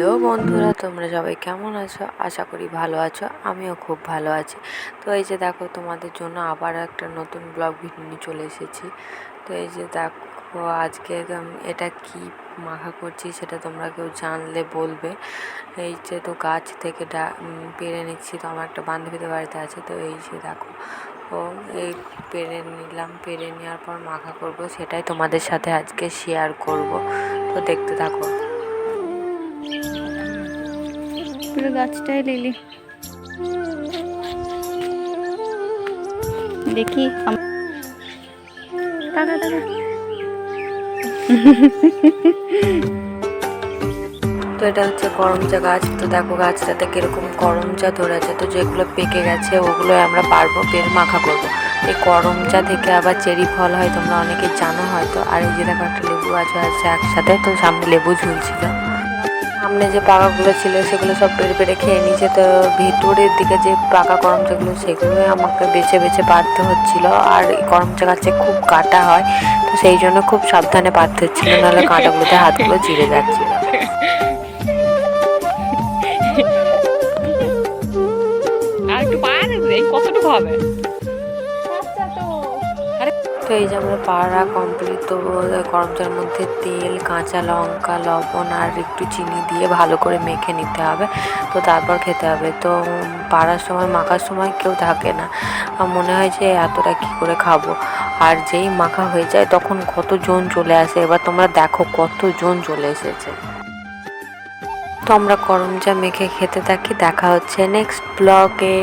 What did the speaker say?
Hello বন্ধুরা, তোমরা সবাই কেমন আছো? আশা করি ভালো আছো। আমিও খুব ভালো আছি। তো এই যে দেখো, তোমাদের জন্য আবার একটা নতুন ব্লগ ভিডিও নিয়ে চলে এসেছি। তো এই যে দেখো, আজকে এটা কি মাখা করছি সেটা তোমরা কেউ জানলে বলবে। এই যে তো গাছ থেকে পেরে নিচ্ছি। তো আমার একটা বান্ধবীদের বাড়িতে আছে, তো এই যে দেখো ও এই পেরে নিলাম। পেরে নেওয়ার পর মাখা করব, সেটাই তোমাদের সাথে আজকে শেয়ার করব। তো দেখতে থাকো। পুরো গাছটাই লিলি। দেখি টাকা টাকা তো এটা হচ্ছে করমচা গাছ। তো দেখো গাছটাতে কিরকম করমচা ধরেছে। তো যেগুলো পেকে গেছে ওগুলো আমরা পারবো, পেরে মাখা করবো। এই করমচা থেকে আবার চেরি ফল হয়, তোমরা অনেকে জানো হয়তো। আর এই যে দেখো একটা লেবু গাছ আছে একসাথে, তো সামনে লেবু ঝুলছিল। সামনে যে পাকাগুলো ছিল সেগুলো সব পেরে পেরে খেয়ে নিয়েছে। তো ভিতরের দিকে যে পাকা করমচাগুলো সেগুলোই আমাকে বেছে বেছে পারতে হচ্ছিল। আর এই করমচা গাছে খুব কাঁটা হয়, তো সেই জন্য খুব সাবধানে পারতে হচ্ছিল, নাহলে কাঁটাগুলোতে হাতগুলো চিড়ে যাচ্ছিল। আর একটু পারে কতটুকু হবে। তো এই যে আমরা পাড়া কমপ্লিট। তো করমচার মধ্যে তেল, কাঁচা লঙ্কা, লবণ আর একটু চিনি দিয়ে ভালো করে মেখে নিতে হবে। তো তারপর খেতে হবে। তো পাড়ার সময়, মাখার সময় কেউ থাকে না, মনে হয় যে এতটা কী করে খাবো। আর যেই মাখা হয়ে যায় তখন কতজন চলে আসে। এবার তোমরা দেখো কতজন চলে এসেছে। তো আমরা করমচা মেখে খেতে থাকি। দেখা হচ্ছে নেক্সট ব্লগে।